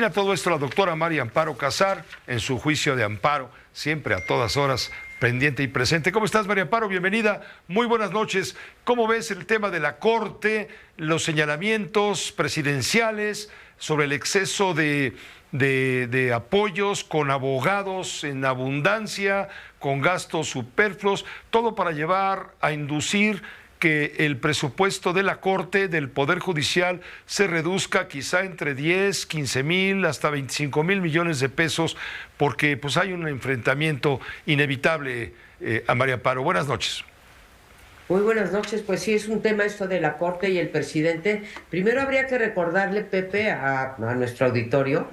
termina todo esto la doctora María Amparo Casar en su juicio de amparo, siempre a todas horas pendiente y presente. ¿Cómo estás, María Amparo? Bienvenida. Muy buenas noches. ¿Cómo ves el tema de la Corte, los señalamientos presidenciales sobre el exceso de apoyos con abogados en abundancia, con gastos superfluos, todo para llevar a inducir que el presupuesto de la Corte, del Poder Judicial, se reduzca quizá entre 10, 15 mil, hasta 25 mil millones de pesos, porque pues hay un enfrentamiento inevitable a María Amparo? Buenas noches. Muy buenas noches. Pues sí, es un tema esto de la Corte y el presidente. Primero habría que recordarle, Pepe, a nuestro auditorio,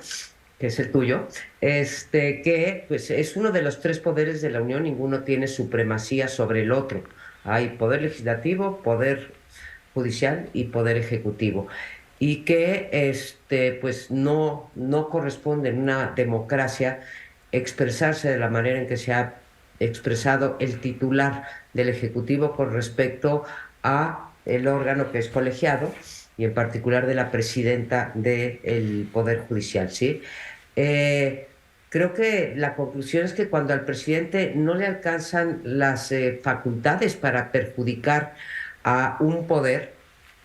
que es el tuyo, que pues es uno de los tres poderes de la Unión, ninguno tiene supremacía sobre el otro. Hay poder legislativo, poder judicial y poder ejecutivo. Y que pues no corresponde en una democracia expresarse de la manera en que se ha expresado el titular del Ejecutivo con respecto a el órgano que es colegiado y en particular de la presidenta del Poder Judicial, ¿sí? Creo que la conclusión es que cuando al presidente no le alcanzan las facultades para perjudicar a un poder,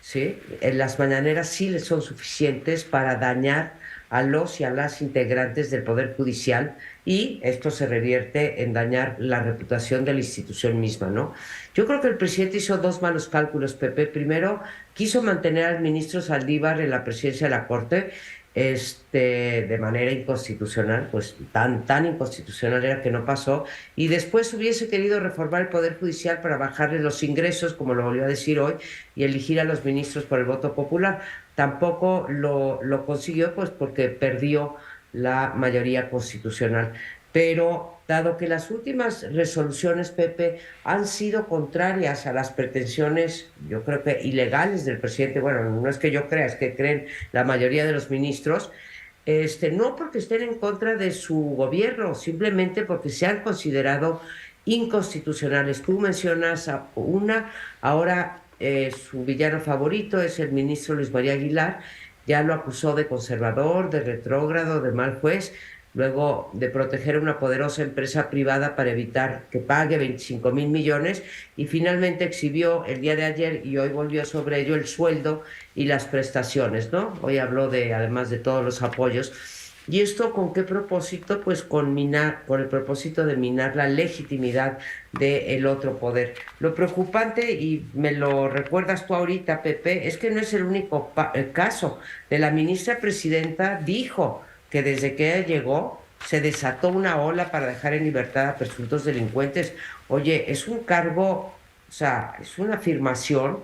¿sí? Las mañaneras sí le son suficientes para dañar a los y a las integrantes del Poder Judicial, y esto se revierte en dañar la reputación de la institución misma, ¿no? Yo creo que el presidente hizo dos malos cálculos, Pepe. Primero, quiso mantener al ministro Saldívar en la presidencia de la Corte, de manera inconstitucional, pues tan inconstitucional era que no pasó, y después hubiese querido reformar el Poder Judicial para bajarle los ingresos, como lo volvió a decir hoy, y elegir a los ministros por el voto popular. Tampoco lo consiguió, pues porque perdió la mayoría constitucional. Pero dado que las últimas resoluciones, Pepe, han sido contrarias a las pretensiones, yo creo que ilegales del presidente, bueno, no es que yo crea, es que creen la mayoría de los ministros, no porque estén en contra de su gobierno, simplemente porque se han considerado inconstitucionales. Tú mencionas a una, ahora su villano favorito es el ministro Luis María Aguilar, ya lo acusó de conservador, de retrógrado, de mal juez, luego de proteger a una poderosa empresa privada para evitar que pague 25 mil millones, y finalmente exhibió el día de ayer, y hoy volvió sobre ello, el sueldo y las prestaciones, ¿no? Hoy habló además de todos los apoyos. ¿Y esto con qué propósito? Pues con el propósito de minar la legitimidad del otro poder. Lo preocupante, y me lo recuerdas tú ahorita, Pepe, es que no es el único caso. De la ministra presidenta dijo que desde que ella llegó se desató una ola para dejar en libertad a presuntos delincuentes. Oye, es un cargo, o sea, es una afirmación,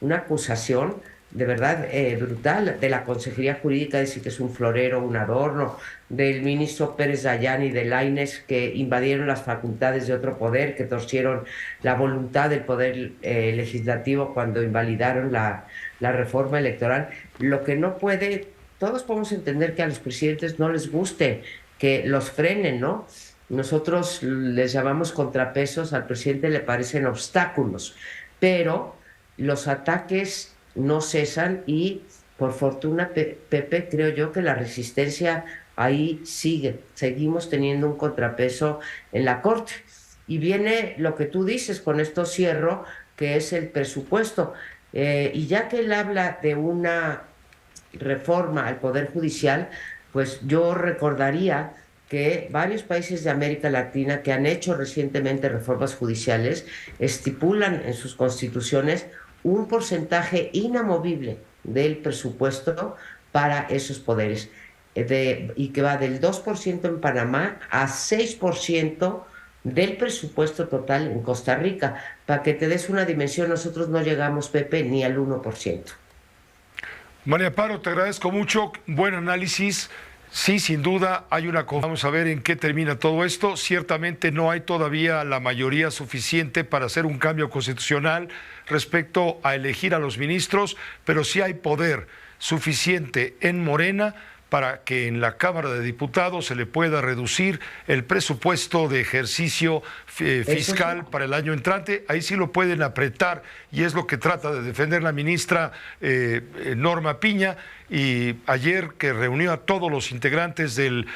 una acusación de verdad brutal. De la Consejería Jurídica decir que es un florero, un adorno, del ministro Pérez Dayán y de Lainez, que invadieron las facultades de otro poder, que torcieron la voluntad del poder legislativo cuando invalidaron la reforma electoral. Lo que no puede, todos podemos entender que a los presidentes no les guste que los frenen, ¿no? Nosotros les llamamos contrapesos, al presidente le parecen obstáculos, pero los ataques no cesan y por fortuna, Pepe, creo yo que la resistencia ahí sigue. Seguimos teniendo un contrapeso en la Corte. Y viene lo que tú dices, con esto cierro, que es el presupuesto. Y ya que él habla de una reforma al Poder Judicial, pues yo recordaría que varios países de América Latina que han hecho recientemente reformas judiciales estipulan en sus constituciones un porcentaje inamovible del presupuesto para esos poderes, y que va del 2% en Panamá a 6% del presupuesto total en Costa Rica. Para que te des una dimensión, nosotros no llegamos, Pepe, ni al 1%. María Amparo, te agradezco mucho, buen análisis. Sí, sin duda hay una... Vamos a ver en qué termina todo esto. Ciertamente no hay todavía la mayoría suficiente para hacer un cambio constitucional respecto a elegir a los ministros, pero sí hay poder suficiente en Morena para que en la Cámara de Diputados se le pueda reducir el presupuesto de ejercicio fiscal para el año entrante. Ahí sí lo pueden apretar y es lo que trata de defender la ministra Norma Piña, y ayer que reunió a todos los integrantes del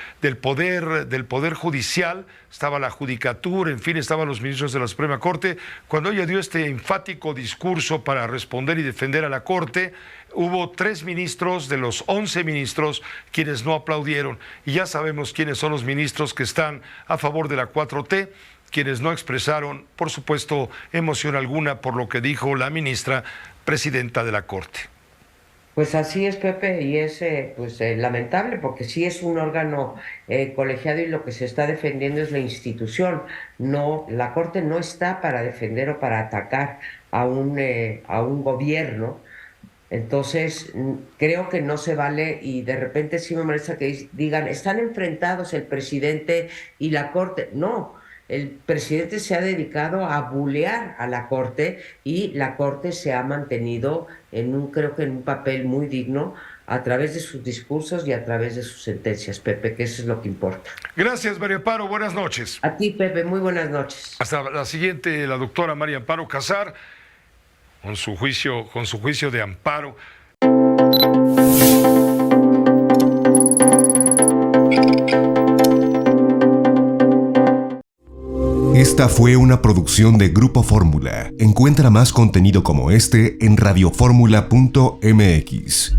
poder judicial, estaba la judicatura, en fin, estaban los ministros de la Suprema Corte, cuando ella dio este enfático discurso para responder y defender a la Corte, hubo 3 ministros de los 11 ministros quienes no aplaudieron, y ya sabemos quiénes son los ministros que están a favor de la 4T, quienes no expresaron, por supuesto, emoción alguna por lo que dijo la ministra presidenta de la Corte. Pues así es, Pepe, y es lamentable porque sí es un órgano colegiado y lo que se está defendiendo es la institución. No, la Corte no está para defender o para atacar a un gobierno. Entonces, creo que no se vale y de repente sí me molesta que digan, están enfrentados el presidente y la Corte. No. El presidente se ha dedicado a bulear a la Corte y la Corte se ha mantenido creo que en un papel muy digno a través de sus discursos y a través de sus sentencias, Pepe, que eso es lo que importa. Gracias, María Amparo, buenas noches. A ti, Pepe, muy buenas noches. Hasta la siguiente, la doctora María Amparo Casar, con su juicio de amparo. Esta fue una producción de Grupo Fórmula. Encuentra más contenido como este en radioformula.mx.